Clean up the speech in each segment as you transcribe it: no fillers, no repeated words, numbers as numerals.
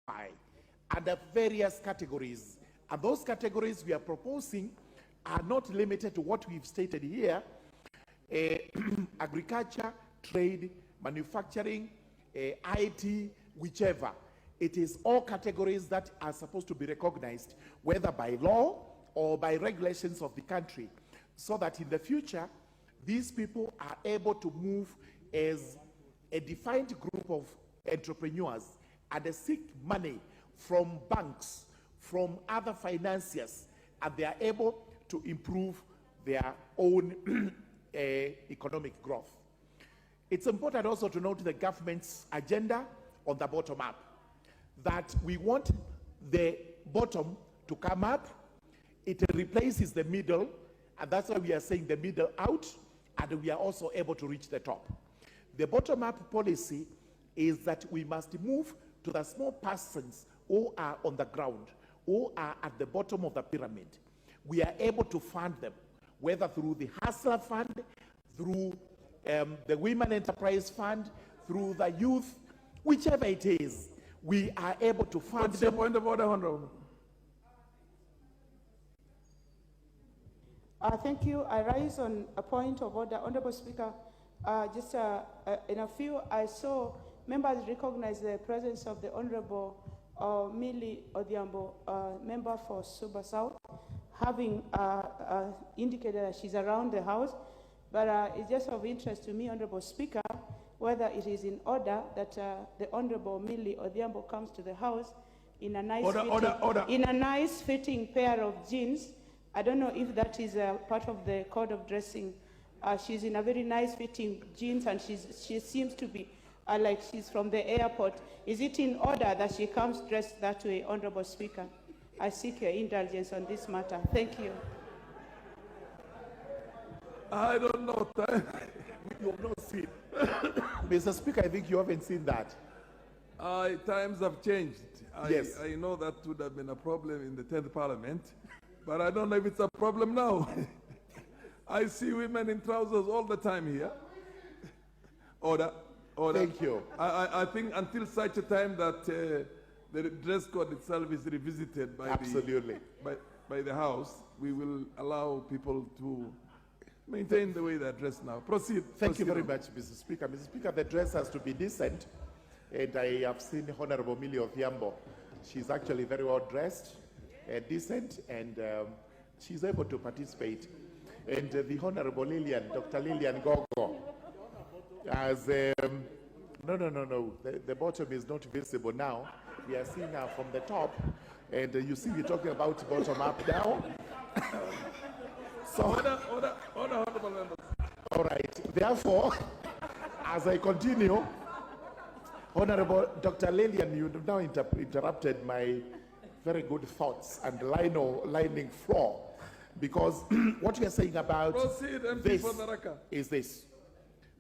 under various categories. And those categories we are proposing are not limited to what we've stated here: agriculture, trade, manufacturing, IT, whichever. It is all categories that are supposed to be recognized, whether by law or by regulations of the country, so that in the future, these people are able to move as a defined group of entrepreneurs and seek money from banks, from other financiers, and they are able to improve their own economic growth. It's important also to note the government's agenda on the bottom up, that we want the bottom to come up. It replaces the middle, and that's why we are saying the middle out, and we are also able to reach the top. The bottom-up policy is that we must move to the small persons who are on the ground, who are at the bottom of the pyramid. We are able to fund them, whether through the Hustler Fund, through the Women Enterprise Fund, through the youth, whichever it is, we are able to fund What's them. the point of order, Honorable? Thank you. I rise on a point of order. Honorable Speaker, in a few, I saw members recognize the presence of the Honorable Millie Adhiambo, member for Suba South, having indicated that she's around the House. But it's just of interest to me, Honorable Speaker, whether it is in order that the Honorable Millie Adhiambo comes to the House in a nice fitting pair of jeans. I don't know if that is part of the code of dressing. She's in a very nice fitting jeans, and she seems to be like she's from the airport. Is it in order that she comes dressed that way, Honorable Speaker? I seek your indulgence on this matter. Thank you. I don't know. You have not seen. Mr. Speaker, I think you haven't seen that. Times have changed. Yes. I know that would have been a problem in the 10th Parliament, but I don't know if it's a problem now. I see women in trousers all the time here. Order. Thank you. I think until such a time that the dress code itself is revisited by by the House, we will allow people to maintain the way they're dressed now. Proceed. Thank you very much, Mr. Speaker. Mr. Speaker, the dress has to be decent, and I have seen Honorable Millie Adhiambo. She's actually very well dressed, decent, and she's able to participate. And the Honorable Dr. Lillian Gogo, as no, the bottom is not visible now. We are seeing her from the top, and you see we're talking about bottom up now. So, order, honorable members. All right. Therefore, as I continue, Honorable Dr. Lillian, you have now interrupted my very good thoughts and lining floor, because what we are saying about this is this,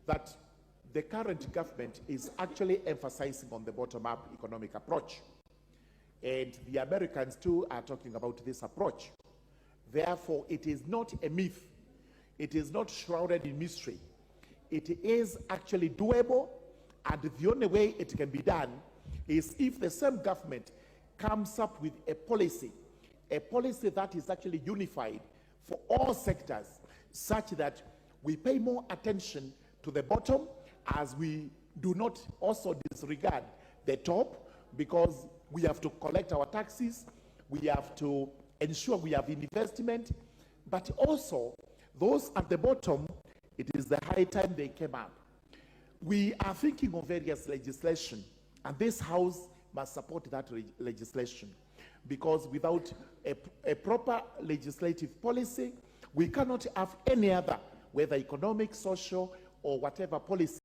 that the current government is actually emphasizing on the bottom-up economic approach. And the Americans too are talking about this approach. Therefore, it is not a myth. It is not shrouded in mystery. It is actually doable, and the only way it can be done is if the same government comes up with a policy that is actually unified for all sectors, such that we pay more attention to the bottom, as we do not also disregard the top, because we have to collect our taxes, we have to ensure we have investment, but also those at the bottom, it is the high time they came up. We are thinking of various legislation, and this House must support that legislation, because without a proper legislative policy, we cannot have any other, whether economic, social, or whatever policy